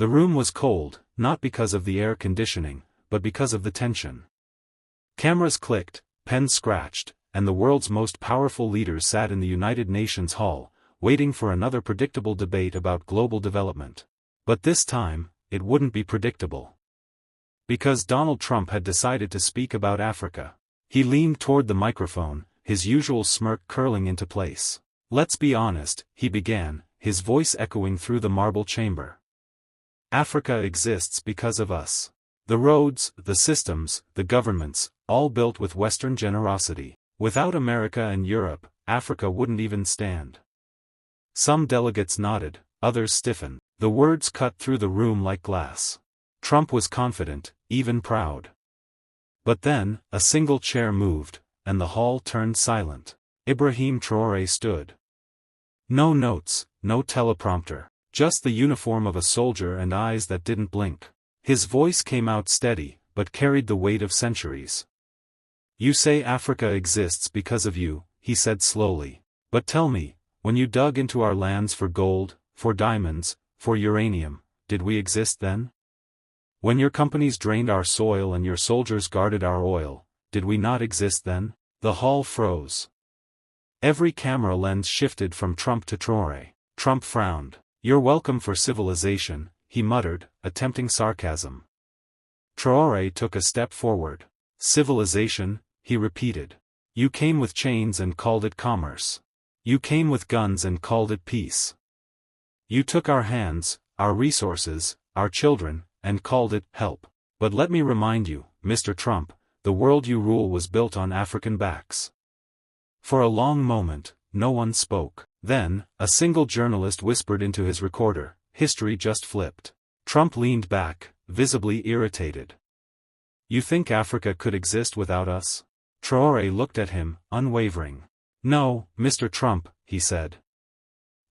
The room was cold, not because of the air conditioning, but because of the tension. Cameras clicked, pens scratched, and the world's most powerful leaders sat in the United Nations Hall, waiting for another predictable debate about global development. But this time, it wouldn't be predictable. Because Donald Trump had decided to speak about Africa. He leaned toward the microphone, his usual smirk curling into place. "Let's be honest," he began, his voice echoing through the marble chamber. "Africa exists because of us. The roads, the systems, the governments, all built with Western generosity. Without America and Europe, Africa wouldn't even stand." Some delegates nodded, others stiffened. The words cut through the room like glass. Trump was confident, even proud. But then, a single chair moved, and the hall turned silent. Ibrahim Traoré stood. No notes, no teleprompter, just the uniform of a soldier and eyes that didn't blink. His voice came out steady, but carried the weight of centuries. "You say Africa exists because of you," he said slowly. "But tell me, when you dug into our lands for gold, for diamonds, for uranium, did we exist then? When your companies drained our soil and your soldiers guarded our oil, did we not exist then?" The hall froze. Every camera lens shifted from Trump to Troreé. Trump frowned. "You're welcome for civilization," he muttered, attempting sarcasm. Troreé took a step forward. "Civilization," he repeated. "You came with chains and called it commerce. You came with guns and called it peace. You took our hands, our resources, our children, and called it help. But let me remind you, Mr. Trump, the world you rule was built on African backs." For a long moment, no one spoke. Then, a single journalist whispered into his recorder, "History just flipped." Trump leaned back, visibly irritated. "You think Africa could exist without us?" Troreé looked at him, unwavering. "No, Mr. Trump," he said.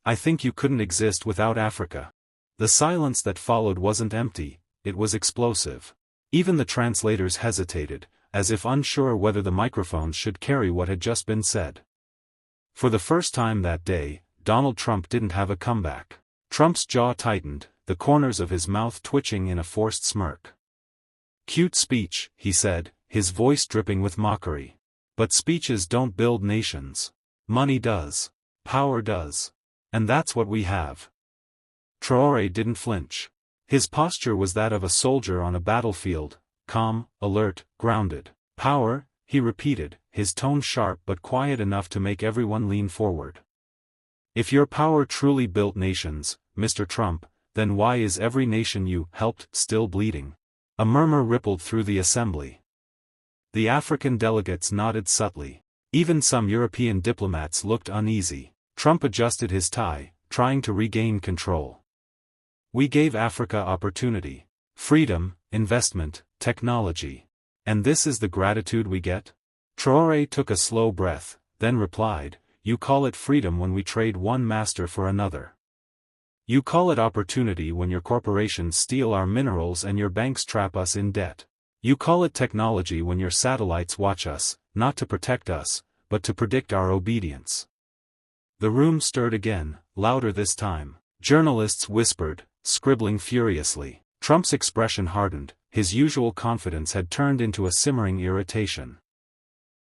"I think you couldn't exist without Africa." The silence that followed wasn't empty, it was explosive. Even the translators hesitated, as if unsure whether the microphones should carry what had just been said. For the first time that day, Donald Trump didn't have a comeback. Trump's jaw tightened, the corners of his mouth twitching in a forced smirk. "Cute speech," he said, his voice dripping with mockery. "But speeches don't build nations. Money does. Power does. And that's what we have." Troreé didn't flinch. His posture was that of a soldier on a battlefield, calm, alert, grounded. "Power," he repeated, his tone sharp but quiet enough to make everyone lean forward. "If your power truly built nations, Mr. Trump, then why is every nation you helped still bleeding?" A murmur rippled through the assembly. The African delegates nodded subtly. Even some European diplomats looked uneasy. Trump adjusted his tie, trying to regain control. "We gave Africa opportunity. Freedom, investment, technology. And this is the gratitude we get?" Troreé took a slow breath, then replied, "You call it freedom when we trade one master for another. You call it opportunity when your corporations steal our minerals and your banks trap us in debt. You call it technology when your satellites watch us, not to protect us, but to predict our obedience." The room stirred again, louder this time. Journalists whispered, scribbling furiously. Trump's expression hardened, his usual confidence had turned into a simmering irritation.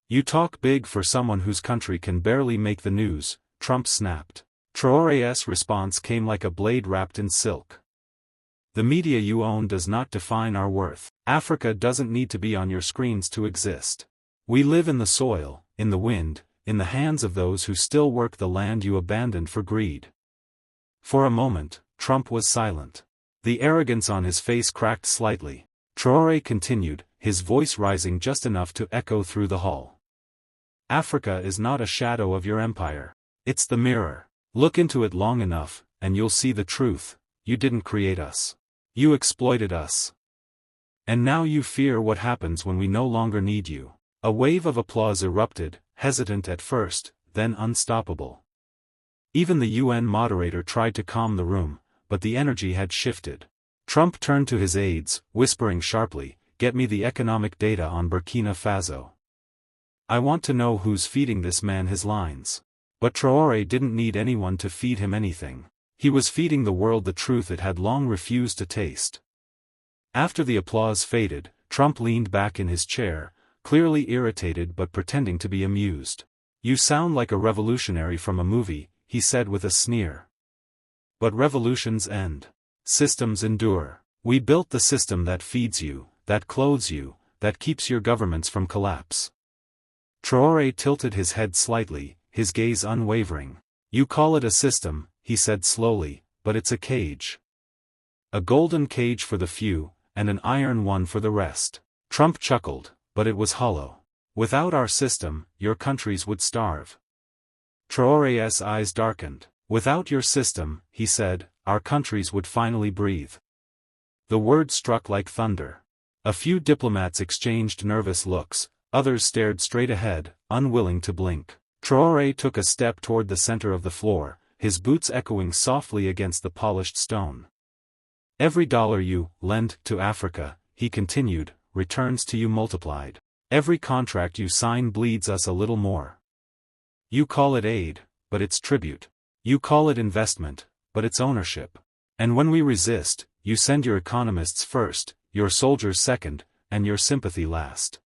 "You talk big for someone whose country can barely make the news," Trump snapped. Troreé's response came like a blade wrapped in silk. "The media you own does not define our worth. Africa doesn't need to be on your screens to exist. We live in the soil, in the wind, in the hands of those who still work the land you abandoned for greed." For a moment, Trump was silent. The arrogance on his face cracked slightly. Troreé continued, his voice rising just enough to echo through the hall. "Africa is not a shadow of your empire. It's the mirror. Look into it long enough, and you'll see the truth. You didn't create us. You exploited us. And now you fear what happens when we no longer need you." A wave of applause erupted, hesitant at first, then unstoppable. Even the UN moderator tried to calm the room, but the energy had shifted. Trump turned to his aides, whispering sharply, "Get me the economic data on Burkina Faso. I want to know who's feeding this man his lines." But Traoré didn't need anyone to feed him anything. He was feeding the world the truth it had long refused to taste. After the applause faded, Trump leaned back in his chair, clearly irritated but pretending to be amused. "You sound like a revolutionary from a movie," he said with a sneer. "But revolutions end. Systems endure. We built the system that feeds you, that clothes you, that keeps your governments from collapse." Troreé tilted his head slightly, his gaze unwavering. "You call it a system," he said slowly, "but it's a cage. A golden cage for the few, and an iron one for the rest." Trump chuckled, but it was hollow. "Without our system, your countries would starve." Troreé's eyes darkened. "Without your system," he said, "our countries would finally breathe." The word struck like thunder. A few diplomats exchanged nervous looks, others stared straight ahead, unwilling to blink. Troreé took a step toward the center of the floor, his boots echoing softly against the polished stone. "Every dollar you lend to Africa," he continued, "returns to you multiplied. Every contract you sign bleeds us a little more. You call it aid, but it's tribute. You call it investment, but it's ownership. And when we resist, you send your economists first, your soldiers second, and your sympathy last."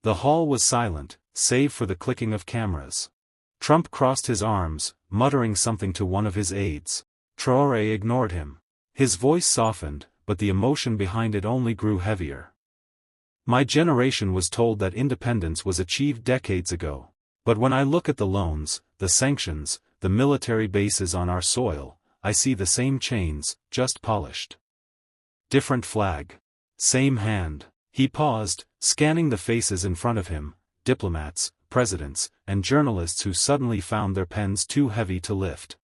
The hall was silent, save for the clicking of cameras. Trump crossed his arms, muttering something to one of his aides. Troreé ignored him. His voice softened, but the emotion behind it only grew heavier. "My generation was told that independence was achieved decades ago. But when I look at the loans, the sanctions, the military bases on our soil, I see the same chains, just polished. Different flag. Same hand." He paused, scanning the faces in front of him, diplomats, presidents, and journalists who suddenly found their pens too heavy to lift.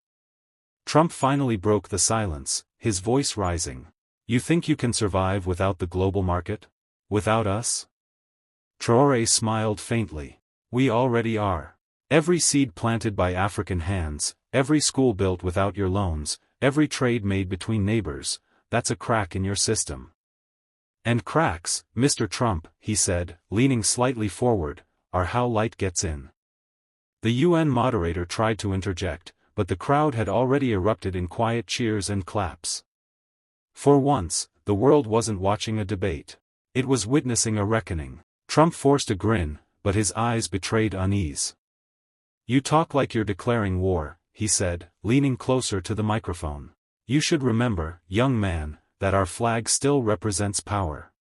Trump finally broke the silence, his voice rising. "You think you can survive without the global market? Without us?" Troreé smiled faintly. "We already are. Every seed planted by African hands, every school built without your loans, every trade made between neighbors, that's a crack in your system." "And cracks, Mr. Trump," he said, leaning slightly forward, "are how light gets in." The UN moderator tried to interject, but the crowd had already erupted in quiet cheers and claps. For once, the world wasn't watching a debate. It was witnessing a reckoning. Trump forced a grin, but his eyes betrayed unease. "You talk like you're declaring war," he said, leaning closer to the microphone. "You should remember, young man, that our flag still represents power.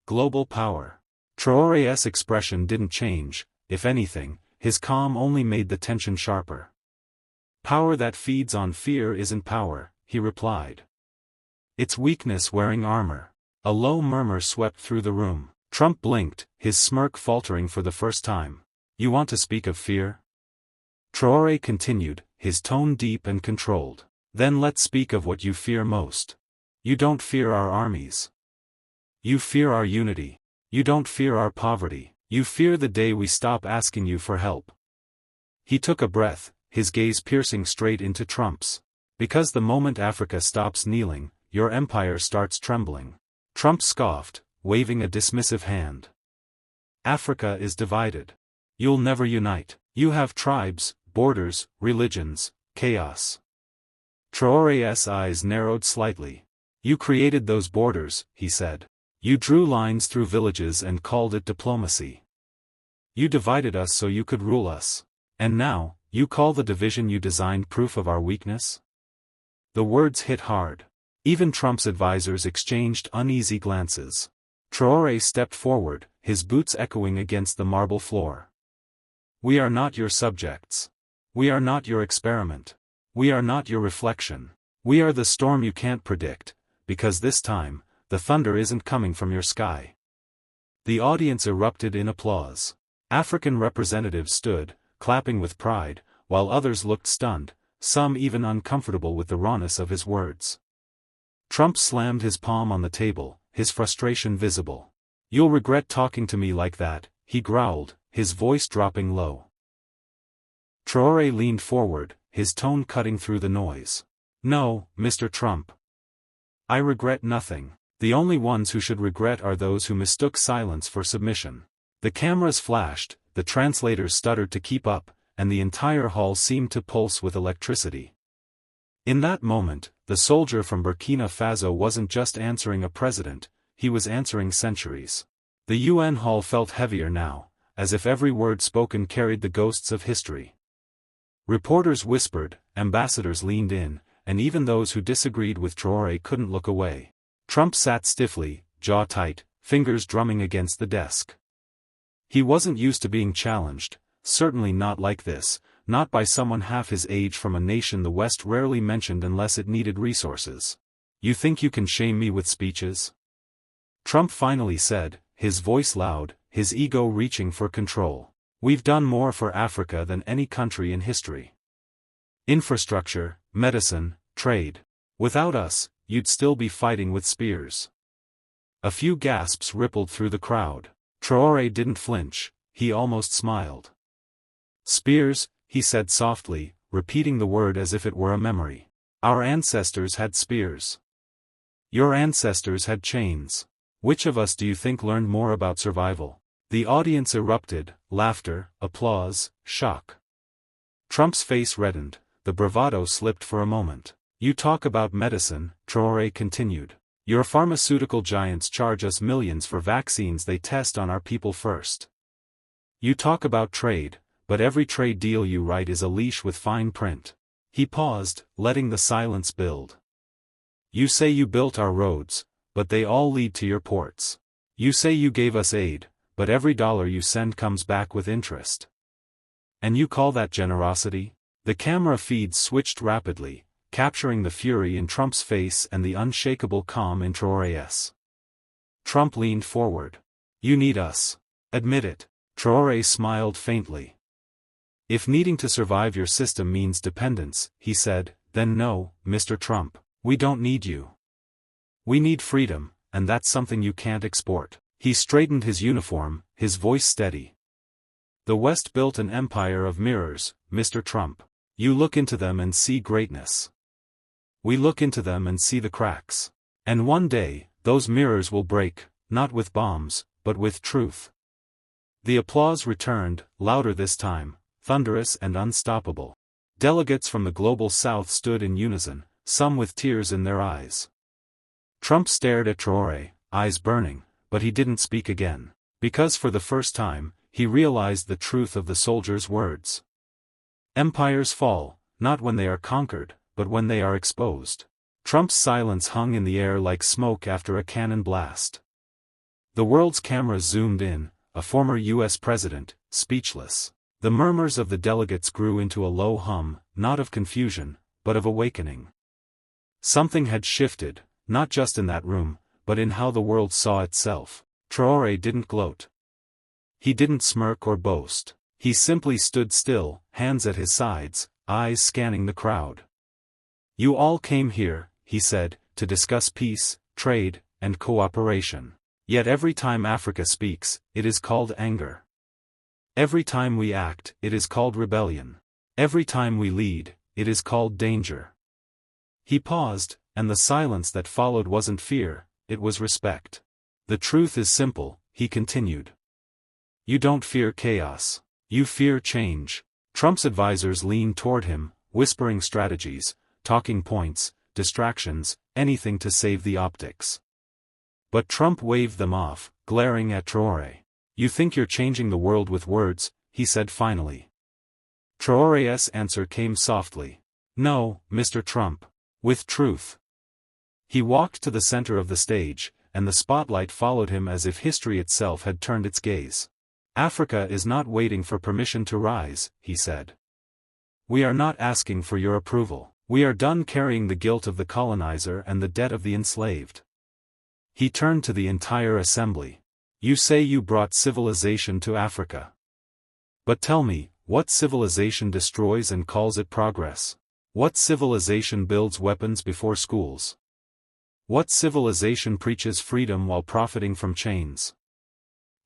Global power." Troreé's expression didn't change, if anything, his calm only made the tension sharper. "Power that feeds on fear isn't power," he replied. "It's weakness wearing armor." A low murmur swept through the room. Trump blinked, his smirk faltering for the first time. "You want to speak of fear?" Troreé continued, his tone deep and controlled. "Then let's speak of what you fear most. You don't fear our armies. You fear our unity. You don't fear our poverty. You fear the day we stop asking you for help." He took a breath, his gaze piercing straight into Trump's. "Because the moment Africa stops kneeling, your empire starts trembling." Trump scoffed, waving a dismissive hand. "Africa is divided. You'll never unite. You have tribes, borders, religions, chaos." Troreé's eyes narrowed slightly. "You created those borders," he said. "You drew lines through villages and called it diplomacy. You divided us so you could rule us. And now, you call the division you designed proof of our weakness?" The words hit hard. Even Trump's advisors exchanged uneasy glances. Troreé stepped forward, his boots echoing against the marble floor. "We are not your subjects. We are not your experiment. We are not your reflection. We are the storm you can't predict, because this time, the thunder isn't coming from your sky." The audience erupted in applause. African representatives stood, clapping with pride, while others looked stunned, some even uncomfortable with the rawness of his words. Trump slammed his palm on the table, his frustration visible. "You'll regret talking to me like that," he growled, his voice dropping low. Troreé leaned forward, his tone cutting through the noise. "No, Mr. Trump. I regret nothing. The only ones who should regret are those who mistook silence for submission." The cameras flashed, the translators stuttered to keep up, and the entire hall seemed to pulse with electricity. In that moment, the soldier from Burkina Faso wasn't just answering a president, he was answering centuries. The UN hall felt heavier now, as if every word spoken carried the ghosts of history. Reporters whispered, ambassadors leaned in, and even those who disagreed with Troreé couldn't look away. Trump sat stiffly, jaw tight, fingers drumming against the desk. He wasn't used to being challenged, certainly not like this, not by someone half his age from a nation the West rarely mentioned unless it needed resources. You think you can shame me with speeches? Trump finally said, his voice loud, his ego reaching for control. We've done more for Africa than any country in history. Infrastructure, medicine, trade. Without us, you'd still be fighting with spears. A few gasps rippled through the crowd. Troreé didn't flinch, he almost smiled. Spears, he said softly, repeating the word as if it were a memory. Our ancestors had spears. Your ancestors had chains. Which of us do you think learned more about survival? The audience erupted, laughter, applause, shock. Trump's face reddened, the bravado slipped for a moment. You talk about medicine, Troreé continued. Your pharmaceutical giants charge us millions for vaccines they test on our people first. You talk about trade, but every trade deal you write is a leash with fine print. He paused, letting the silence build. You say you built our roads, but they all lead to your ports. You say you gave us aid, but every dollar you send comes back with interest. And you call that generosity? The camera feeds switched rapidly, capturing the fury in Trump's face and the unshakable calm in Troreé's. Trump leaned forward. You need us. Admit it. Troreé smiled faintly. If needing to survive your system means dependence, he said, then no, Mr. Trump, we don't need you. We need freedom, and that's something you can't export. He straightened his uniform, his voice steady. The West built an empire of mirrors, Mr. Trump. You look into them and see greatness. We look into them and see the cracks. And one day, those mirrors will break, not with bombs, but with truth. The applause returned, louder this time, thunderous and unstoppable. Delegates from the global South stood in unison, some with tears in their eyes. Trump stared at Troreé, eyes burning, but he didn't speak again, because for the first time, he realized the truth of the soldier's words. Empires fall, not when they are conquered, but when they are exposed. Trump's silence hung in the air like smoke after a cannon blast. The world's cameras zoomed in, a former U.S. president, speechless. The murmurs of the delegates grew into a low hum, not of confusion, but of awakening. Something had shifted, not just in that room, but in how the world saw itself. Troreé didn't gloat. He didn't smirk or boast. He simply stood still, hands at his sides, eyes scanning the crowd. You all came here, he said, to discuss peace, trade, and cooperation. Yet every time Africa speaks, it is called anger. Every time we act, it is called rebellion. Every time we lead, it is called danger. He paused, and the silence that followed wasn't fear, it was respect. The truth is simple, he continued. You don't fear chaos. You fear change. Trump's advisors leaned toward him, whispering strategies, talking points, distractions, anything to save the optics. But Trump waved them off, glaring at Troreé. You think you're changing the world with words, he said finally. Troreé's answer came softly. No, Mr. Trump. With truth. He walked to the center of the stage, and the spotlight followed him as if history itself had turned its gaze. Africa is not waiting for permission to rise, he said. We are not asking for your approval. We are done carrying the guilt of the colonizer and the debt of the enslaved. He turned to the entire assembly. You say you brought civilization to Africa. But tell me, what civilization destroys and calls it progress? What civilization builds weapons before schools? What civilization preaches freedom while profiting from chains?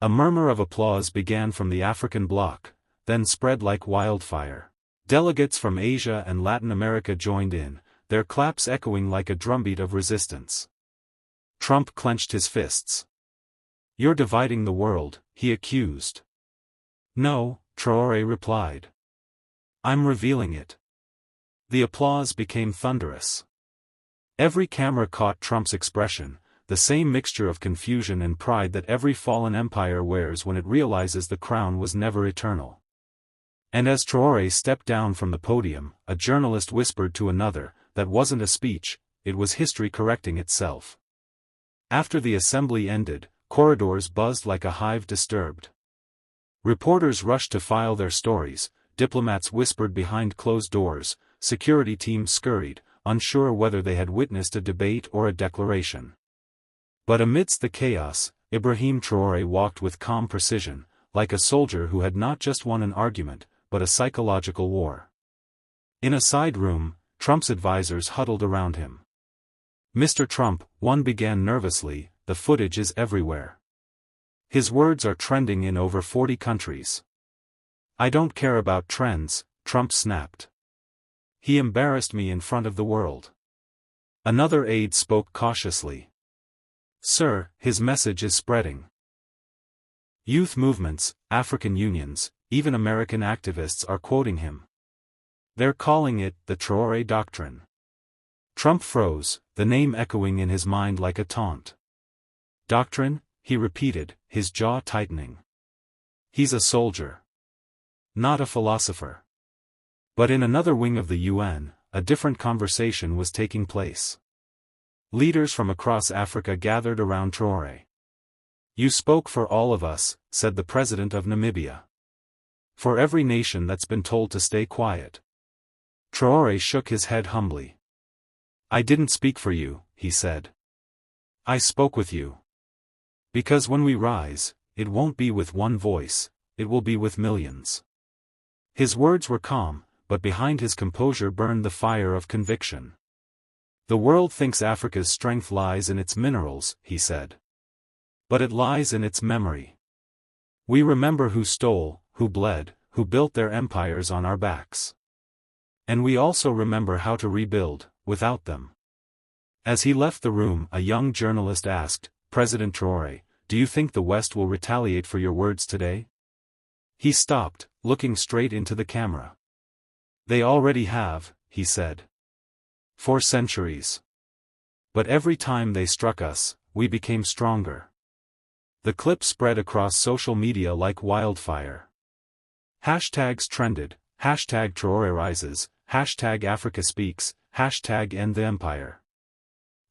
A murmur of applause began from the African bloc, then spread like wildfire. Delegates from Asia and Latin America joined in, their claps echoing like a drumbeat of resistance. Trump clenched his fists. You're dividing the world, he accused. No, Troreé replied. I'm revealing it. The applause became thunderous. Every camera caught Trump's expression, the same mixture of confusion and pride that every fallen empire wears when it realizes the crown was never eternal. And as Troreé stepped down from the podium, a journalist whispered to another, "That wasn't a speech, it was history correcting itself." After the assembly ended, corridors buzzed like a hive disturbed. Reporters rushed to file their stories, diplomats whispered behind closed doors, security teams scurried, unsure whether they had witnessed a debate or a declaration. But amidst the chaos, Ibrahim Traoré walked with calm precision, like a soldier who had not just won an argument, but a psychological war. In a side room, Trump's advisors huddled around him. "Mr. Trump," one began nervously, "the footage is everywhere. His words are trending in over 40 countries." "I don't care about trends," Trump snapped. "He embarrassed me in front of the world." Another aide spoke cautiously. "Sir, his message is spreading. Youth movements, African unions, even American activists are quoting him. They're calling it the Troreé Doctrine." Trump froze, the name echoing in his mind like a taunt. "Doctrine?" he repeated, his jaw tightening. "He's a soldier. Not a philosopher." But in another wing of the UN, a different conversation was taking place. Leaders from across Africa gathered around Troreé. "You spoke for all of us," said the president of Namibia. "For every nation that's been told to stay quiet." Troreé shook his head humbly. "I didn't speak for you," he said. "I spoke with you. Because when we rise, it won't be with one voice, it will be with millions." His words were calm, but behind his composure burned the fire of conviction. "The world thinks Africa's strength lies in its minerals," he said. "But it lies in its memory. We remember who stole, who bled, who built their empires on our backs. And we also remember how to rebuild, without them." As he left the room, a young journalist asked, "President Troreé, do you think the West will retaliate for your words today?" He stopped, looking straight into the camera. "They already have," he said. "For centuries. But every time they struck us, we became stronger." The clip spread across social media like wildfire. Hashtags trended, hashtag Troreé rises, hashtag Africa speaks, hashtag end the empire.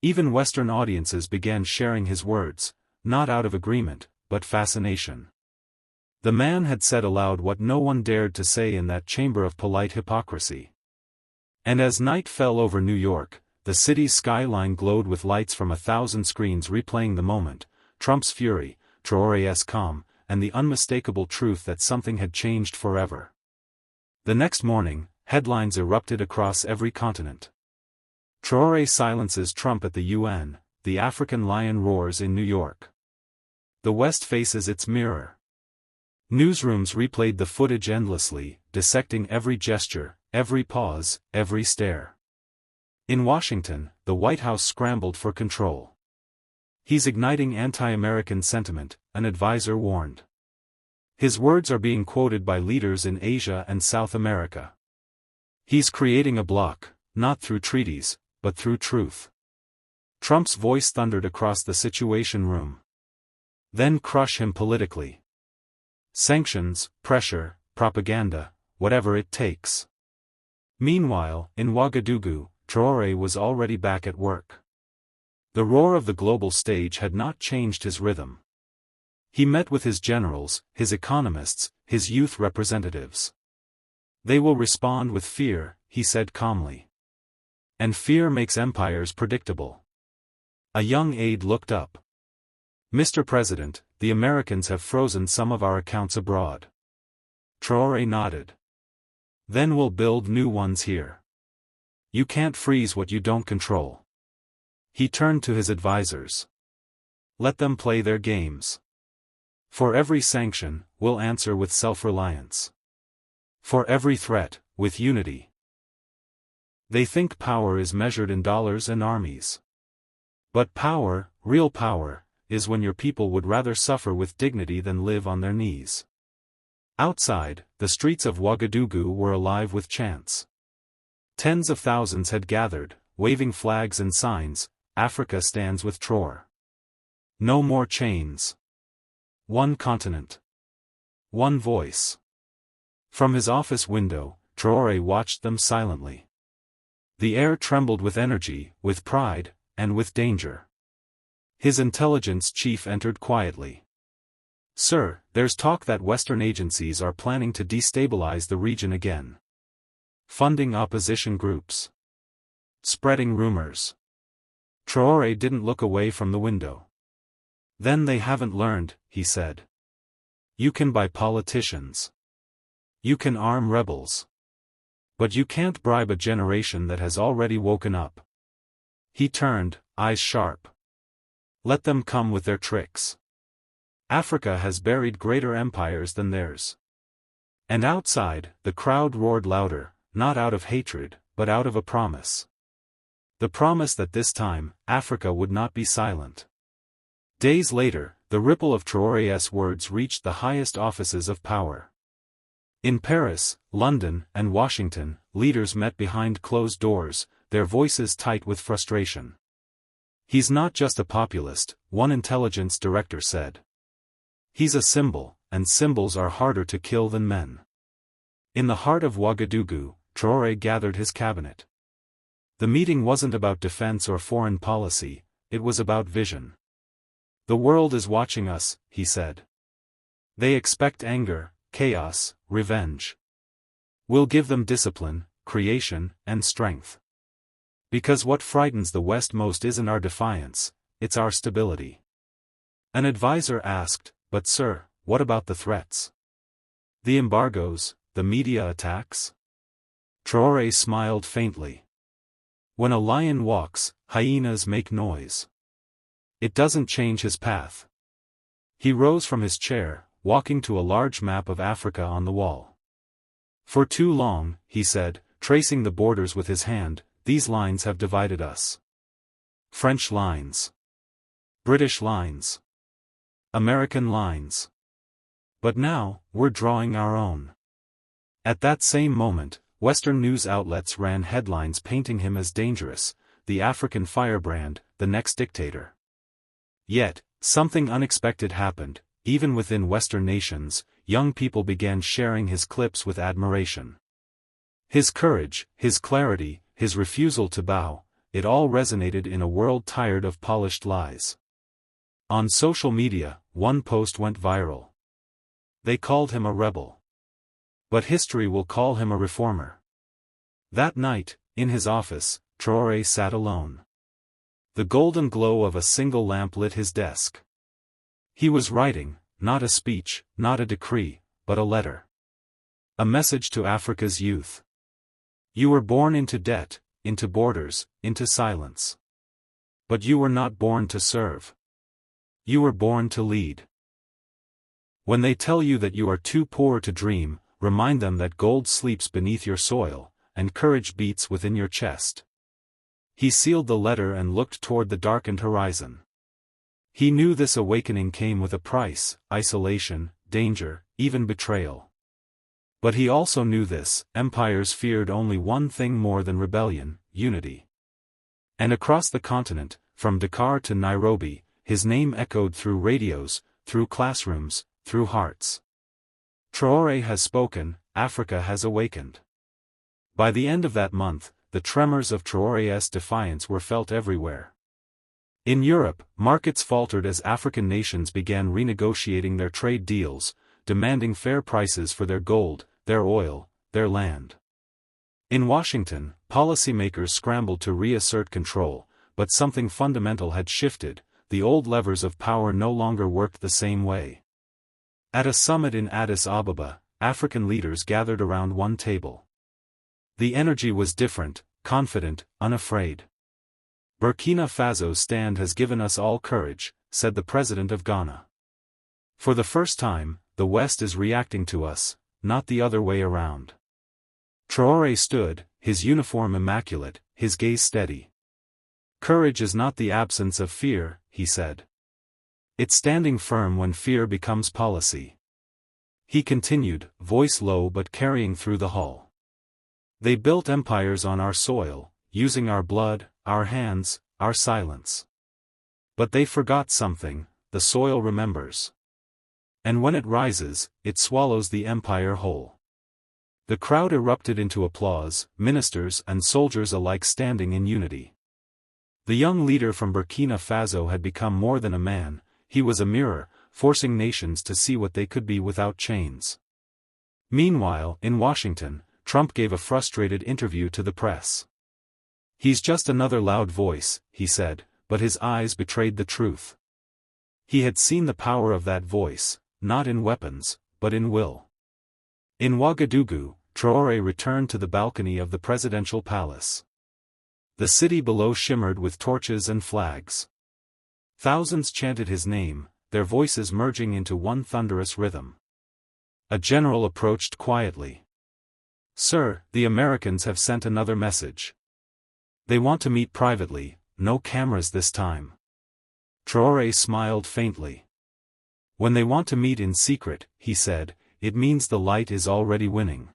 Even Western audiences began sharing his words, not out of agreement, but fascination. The man had said aloud what no one dared to say in that chamber of polite hypocrisy. And as night fell over New York, the city's skyline glowed with lights from 1,000 screens replaying the moment, Trump's fury, Troreé's calm, and the unmistakable truth that something had changed forever. The next morning, headlines erupted across every continent. Troreé silences Trump at the UN, the African lion roars in New York. The West faces its mirror. Newsrooms replayed the footage endlessly, dissecting every gesture, every pause, every stare. In Washington, the White House scrambled for control. "He's igniting anti-American sentiment," an advisor warned. "His words are being quoted by leaders in Asia and South America. He's creating a bloc, not through treaties, but through truth." Trump's voice thundered across the Situation Room. "Then crush him politically. Sanctions, pressure, propaganda, whatever it takes." Meanwhile, in Wagadugu, Troreé was already back at work. The roar of the global stage had not changed his rhythm. He met with his generals, his economists, his youth representatives. "They will respond with fear," he said calmly. "And fear makes empires predictable." A young aide looked up. "Mr. President, the Americans have frozen some of our accounts abroad." Troreé nodded. "Then we'll build new ones here. You can't freeze what you don't control." He turned to his advisors. "Let them play their games. For every sanction, we'll answer with self-reliance. For every threat, with unity." They think power is measured in dollars and armies. But power, real power, is when your people would rather suffer with dignity than live on their knees. Outside, the streets of Wagadugu were alive with chants. Tens of thousands had gathered, waving flags and signs. Africa stands with Troreé. No more chains. One continent. One voice. From his office window, Troreé watched them silently. The air trembled with energy, with pride, and with danger. His intelligence chief entered quietly. "Sir, there's talk that Western agencies are planning to destabilize the region again. Funding opposition groups. Spreading rumors." Troreé didn't look away from the window. "Then they haven't learned," he said. "You can buy politicians. You can arm rebels. But you can't bribe a generation that has already woken up." He turned, eyes sharp. "Let them come with their tricks. Africa has buried greater empires than theirs." And outside, the crowd roared louder, not out of hatred, but out of a promise. The promise that this time, Africa would not be silent. Days later, the ripple of Troré's words reached the highest offices of power. In Paris, London, and Washington, leaders met behind closed doors, their voices tight with frustration. "He's not just a populist," one intelligence director said. "He's a symbol, and symbols are harder to kill than men." In the heart of Wagadugu, Troreé gathered his cabinet. The meeting wasn't about defense or foreign policy, it was about vision. "The world is watching us," he said. "They expect anger, chaos, revenge. We'll give them discipline, creation, and strength. Because what frightens the West most isn't our defiance, it's our stability." An advisor asked, "But sir, what about the threats? The embargoes, the media attacks?" Troreé smiled faintly. "When a lion walks, hyenas make noise. It doesn't change his path." He rose from his chair, walking to a large map of Africa on the wall. "For too long," he said, tracing the borders with his hand, "these lines have divided us. French lines. British lines. American lines. But now, we're drawing our own." At that same moment, Western news outlets ran headlines painting him as dangerous, the African firebrand, the next dictator. Yet, something unexpected happened. Even within Western nations, young people began sharing his clips with admiration. His courage, his clarity, his refusal to bow, it all resonated in a world tired of polished lies. On social media, one post went viral. They called him a rebel. But history will call him a reformer. That night, in his office, Troreé sat alone. The golden glow of a single lamp lit his desk. He was writing, not a speech, not a decree, but a letter. A message to Africa's youth. "You were born into debt, into borders, into silence. But you were not born to serve. You were born to lead. When they tell you that you are too poor to dream, remind them that gold sleeps beneath your soil, and courage beats within your chest." He sealed the letter and looked toward the darkened horizon. He knew this awakening came with a price: isolation, danger, even betrayal. But he also knew this: empires feared only one thing more than rebellion: unity. And across the continent, from Dakar to Nairobi, his name echoed through radios, through classrooms, through hearts. Troreé has spoken, Africa has awakened. By the end of that month, the tremors of Troré's defiance were felt everywhere. In Europe, markets faltered as African nations began renegotiating their trade deals, demanding fair prices for their gold, their oil, their land. In Washington, policymakers scrambled to reassert control, but something fundamental had shifted: the old levers of power no longer worked the same way. At a summit in Addis Ababa, African leaders gathered around one table. The energy was different, confident, unafraid. "Burkina Faso's stand has given us all courage," said the president of Ghana. "For the first time, the West is reacting to us, not the other way around." Troreé stood, his uniform immaculate, his gaze steady. "Courage is not the absence of fear," he said. "It's standing firm when fear becomes policy." He continued, voice low but carrying through the hall. They built empires on our soil, using our blood, our hands, our silence. But they forgot something: the soil remembers. And when it rises, it swallows the empire whole. The crowd erupted into applause, ministers and soldiers alike standing in unity. The young leader from Burkina Faso had become more than a man, he was a mirror, forcing nations to see what they could be without chains. Meanwhile, in Washington, Trump gave a frustrated interview to the press. "He's just another loud voice," he said, but his eyes betrayed the truth. He had seen the power of that voice, not in weapons, but in will. In Wagadugu, Troreé returned to the balcony of the presidential palace. The city below shimmered with torches and flags. Thousands chanted his name, their voices merging into one thunderous rhythm. A general approached quietly. "Sir, the Americans have sent another message. They want to meet privately, no cameras this time." Troreé smiled faintly. "When they want to meet in secret," he said, "it means the light is already winning."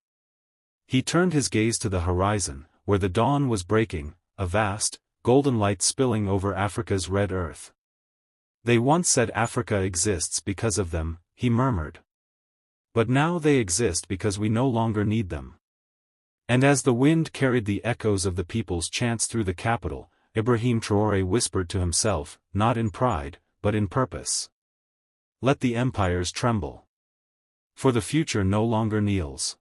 He turned his gaze to the horizon, where the dawn was breaking, a vast, golden light spilling over Africa's red earth. "They once said Africa exists because of them," he murmured. "But now they exist because we no longer need them." And as the wind carried the echoes of the people's chants through the capital, Ibrahim Traoré whispered to himself, not in pride, but in purpose: "Let the empires tremble. For the future no longer kneels."